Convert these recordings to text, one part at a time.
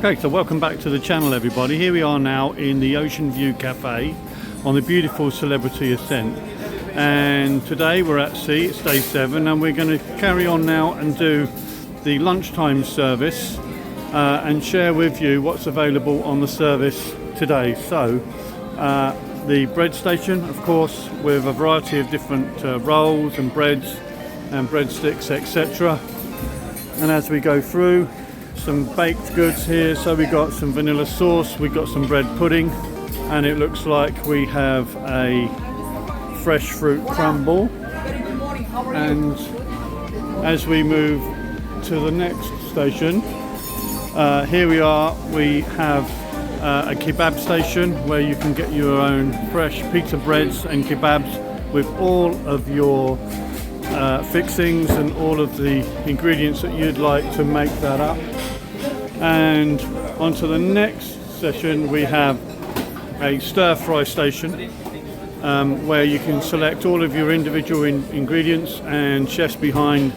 Okay, so welcome back to the channel, everybody. Here we are now in the Oceanview cafe on the beautiful Celebrity Ascent, and today we're at sea. It's day 7 and we're going to carry on now and do the lunchtime service and share with you what's available on the service today. So the bread station, of course, with a variety of different rolls and breads and breadsticks, etc. And as we go through, some baked goods here. So we got some vanilla sauce, we got some bread pudding, and it looks like we have a fresh fruit crumble. And as we move to the next station, here we are, we have a kebab station where you can get your own fresh pita breads and kebabs with all of your fixings and all of the ingredients that you'd like to make that up. And onto the next session, we have a stir fry station where you can select all of your individual ingredients, and chefs behind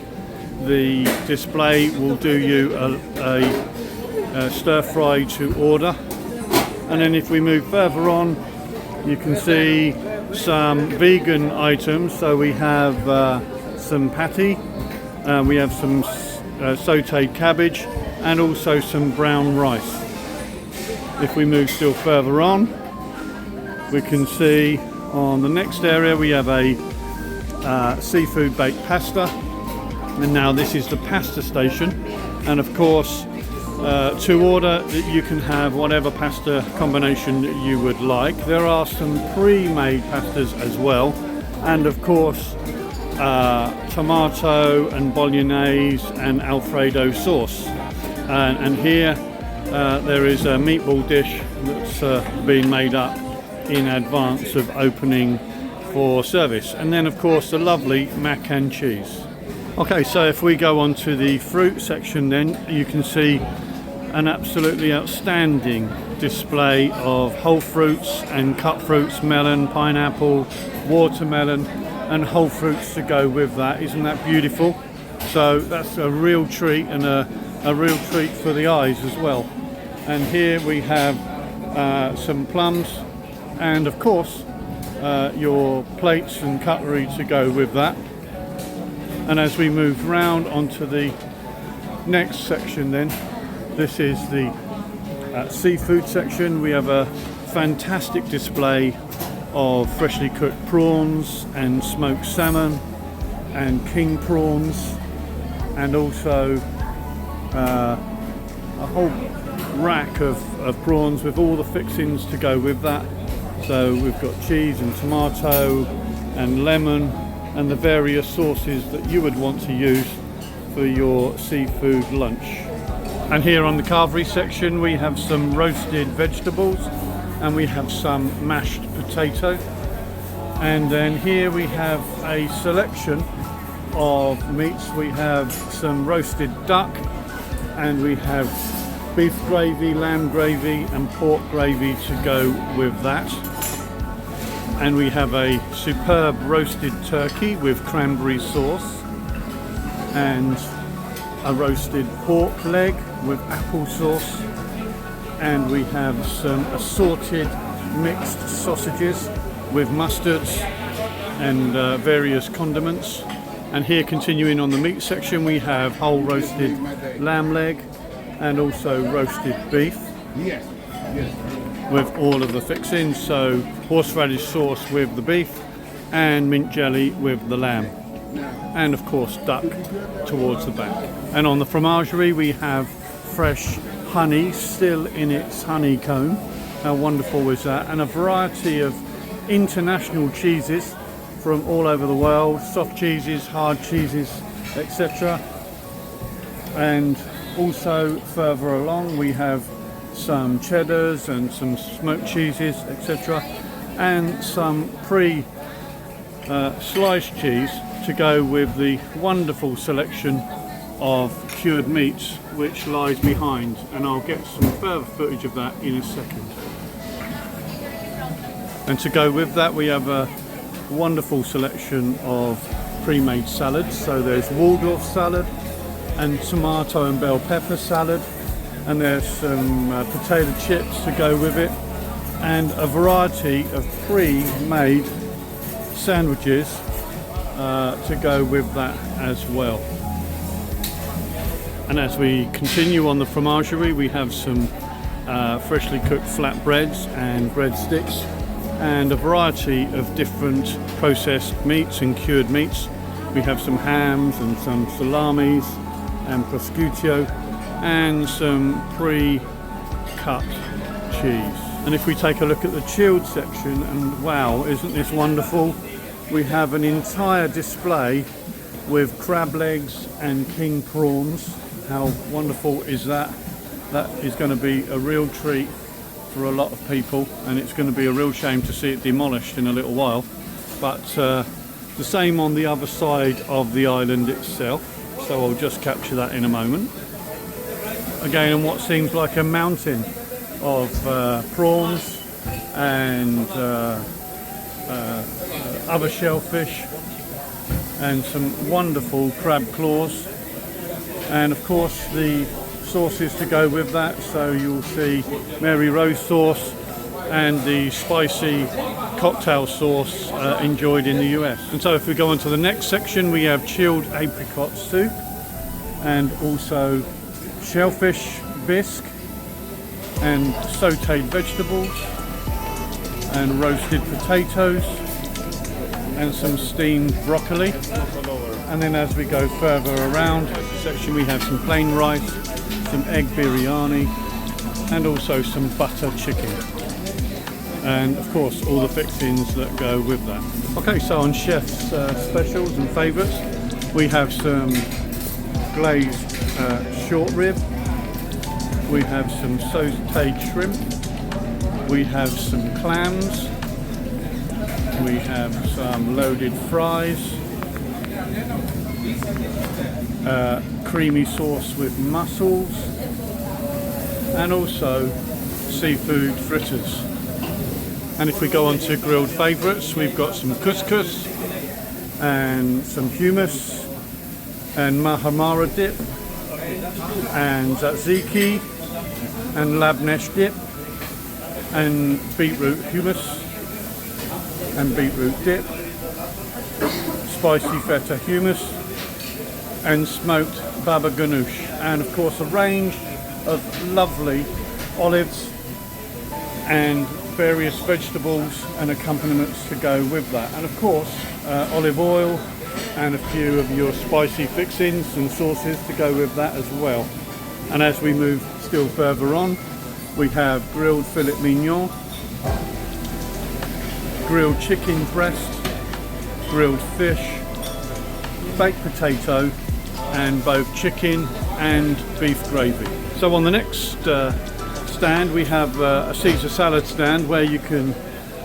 the display will do you a stir fry to order. And then if we move further on, you can see some vegan items. So we have some patty, we have some sauteed cabbage, and also some brown rice. If we move still further on, we can see on the next area we have a seafood baked pasta, and now this is the pasta station. And of course, to order, you can have whatever pasta combination you would like. There are some pre-made pastas as well, and of course tomato and bolognese and alfredo sauce. And here there is a meatball dish that's being made up in advance of opening for service. And then of course the lovely mac and cheese. Okay, so if we go on to the fruit section, then you can see an absolutely outstanding display of whole fruits and cut fruits, melon, pineapple, watermelon, and whole fruits to go with that. Isn't that beautiful? So that's a real treat, and a real treat for the eyes as well. And here we have some plums, and of course your plates and cutlery to go with that. And as we move round onto the next section, then this is the seafood section. We have a fantastic display of freshly cooked prawns and smoked salmon and king prawns, and also a whole rack of prawns with all the fixings to go with that. So we've got cheese and tomato and lemon and the various sauces that you would want to use for your seafood lunch. And here on the Carvery section we have some roasted vegetables, and we have some mashed potato. And then here we have a selection of meats. We have some roasted duck, and we have beef gravy, lamb gravy, and pork gravy to go with that. And we have a superb roasted turkey with cranberry sauce, and a roasted pork leg with apple sauce, and we have some assorted mixed sausages with mustards and various condiments. And here, continuing on the meat section, we have whole roasted lamb leg and also roasted beef with all of the fixings. So horseradish sauce with the beef and mint jelly with the lamb, and of course duck towards the back. And on the fromagerie we have fresh honey still in its honeycomb. How wonderful is that? And a variety of international cheeses from all over the world, soft cheeses, hard cheeses, etc. And also further along we have some cheddars and some smoked cheeses, etc. And some sliced cheese to go with the wonderful selection of cured meats which lies behind, and I'll get some further footage of that in a second. And to go with that we have a wonderful selection of pre-made salads. So there's Waldorf salad and tomato and bell pepper salad, and there's some potato chips to go with it, and a variety of pre-made sandwiches to go with that as well. And as we continue on the fromagerie, we have some freshly cooked flatbreads and breadsticks, and a variety of different processed meats and cured meats. We have some hams and some salamis and prosciutto and some pre-cut cheese. And if we take a look at the chilled section, and wow, isn't this wonderful? We have an entire display with crab legs and king prawns. How wonderful is that? That is going to be a real treat for a lot of people, and it's going to be a real shame to see it demolished in a little while. But the same on the other side of the island itself, so I'll just capture that in a moment. Again, on what seems like a mountain of prawns and other shellfish, and some wonderful crab claws, and of course the sauces to go with that. So you'll see Mary Rose sauce and the spicy cocktail sauce enjoyed in the US. And so if we go on to the next section, we have chilled apricot soup, and also shellfish bisque, and sautéed vegetables, and roasted potatoes, and some steamed broccoli. And then as we go further around the section, we have some plain rice, some egg biryani, and also some butter chicken, and of course all the fixings that go with that. Okay, so on chef's specials and favourites, we have some glazed short rib, we have some sautéed shrimp, we have some clams, we have some loaded fries, creamy sauce with mussels, and also seafood fritters. And if we go on to grilled favourites, we've got some couscous and some hummus and mahamara dip and tzatziki and labnesh dip and beetroot hummus and beetroot dip, spicy feta hummus, and smoked baba ganoush, and of course a range of lovely olives and various vegetables and accompaniments to go with that, and of course olive oil and a few of your spicy fixings and sauces to go with that as well. And as we move still further on, we have grilled filet mignon, grilled chicken breast, grilled fish, baked potato, and both chicken and beef gravy. So on the next stand, we have a Caesar salad stand where you can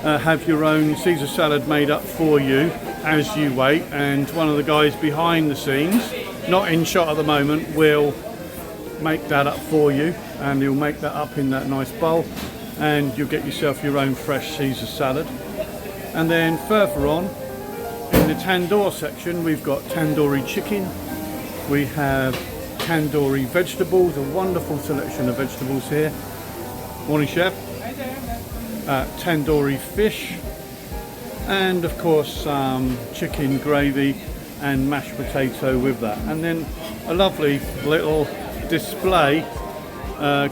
have your own Caesar salad made up for you as you wait, and one of the guys behind the scenes, not in shot at the moment, will make that up for you, and he'll make that up in that nice bowl, and you'll get yourself your own fresh Caesar salad. And then further on in the tandoor section, we've got tandoori chicken, we have tandoori vegetables, a wonderful selection of vegetables here. Morning, chef. Tandoori fish, and of course chicken gravy and mashed potato with that. And then a lovely little display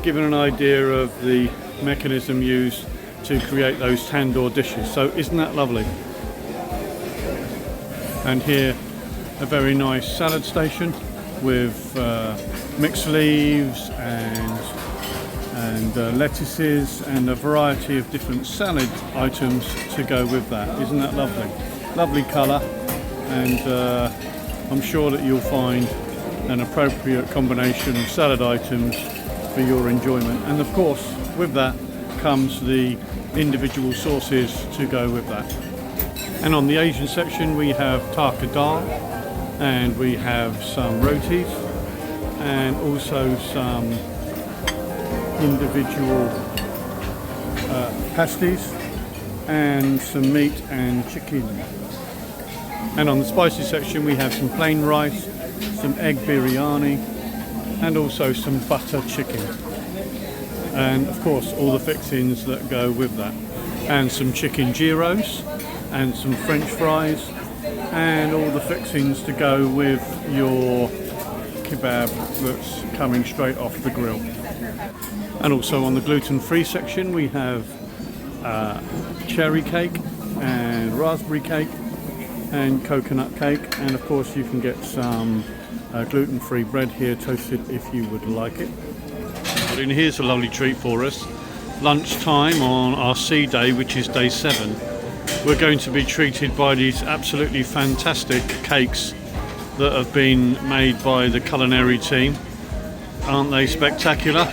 giving an idea of the mechanism used to create those tandoor dishes. So isn't that lovely? And here a very nice salad station with mixed leaves and lettuces and a variety of different salad items to go with that. Isn't that lovely? Lovely colour, and I'm sure that you'll find an appropriate combination of salad items for your enjoyment. And of course with that comes the individual sauces to go with that. And on the Asian section, we have taka dal, and we have some rotis, and also some individual pasties, and some meat and chicken. And on the spicy section, we have some plain rice, some egg biryani, and also some butter chicken. and of course all the fixings that go with that, and some chicken gyros and some French fries and all the fixings to go with your kebab that's coming straight off the grill. And also on the gluten-free section we have cherry cake and raspberry cake and coconut cake, and of course you can get some gluten-free bread here toasted if you would like it. And here's a lovely treat for us. Lunchtime on our C day, which is day 7. We're going to be treated by these absolutely fantastic cakes that have been made by the culinary team. Aren't they spectacular?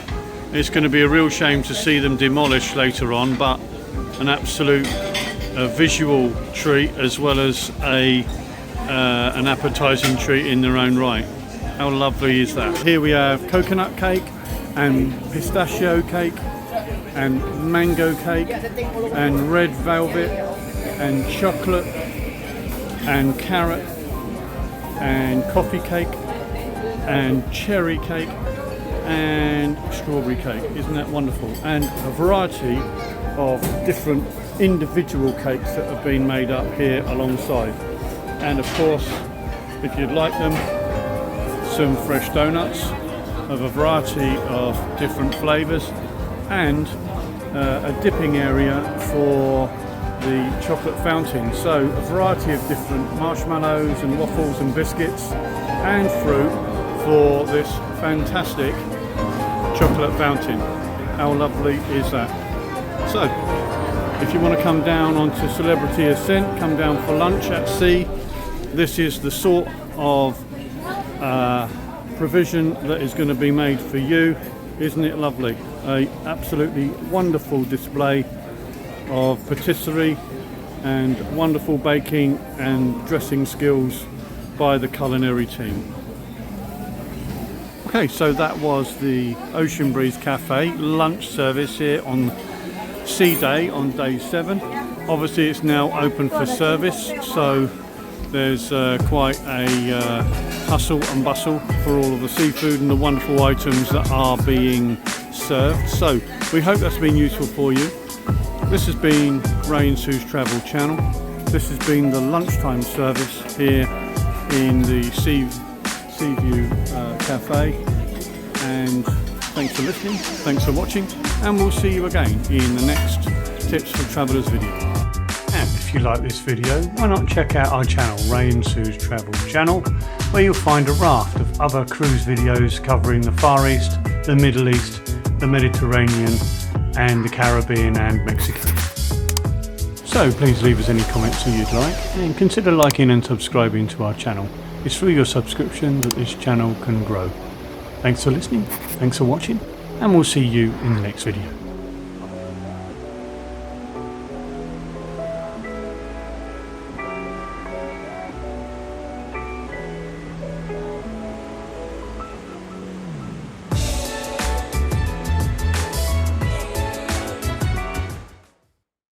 It's going to be a real shame to see them demolished later on, but an absolute visual treat as well as an appetizing treat in their own right. How lovely is that? Here we have coconut cake and pistachio cake and mango cake and red velvet and chocolate and carrot and coffee cake and cherry cake and strawberry cake. Isn't that wonderful? And a variety of different individual cakes that have been made up here alongside. And of course, if you'd like them, some fresh donuts of a variety of different flavours, and a dipping area for the chocolate fountain. So a variety of different marshmallows and waffles and biscuits and fruit for this fantastic chocolate fountain. How lovely is that? So if you want to come down onto Celebrity Ascent, come down for lunch at sea. This is the sort of provision that is going to be made for you. Isn't it lovely? A absolutely wonderful display of patisserie and wonderful baking and dressing skills by the culinary team. Okay, so that was the Ocean Breeze Cafe lunch service here on C Day on day 7. Obviously it's now open for service, so there's quite a hustle and bustle for all of the seafood and the wonderful items that are being served. So we hope that's been useful for you. This has been Ray and Sue's Travel Channel. This has been the lunchtime service here in the Seaview Cafe, and thanks for listening, thanks for watching, and we'll see you again in the next Tips for Travellers video. And if you like this video, why not check out our channel, Ray and Sue's Travel Channel, where you'll find a raft of other cruise videos covering the Far East, the Middle East, the Mediterranean and the Caribbean and Mexico. So please leave us any comments that you'd like, and consider liking and subscribing to our channel. It's through your subscription that this channel can grow. Thanks for listening, thanks for watching, and we'll see you in the next video.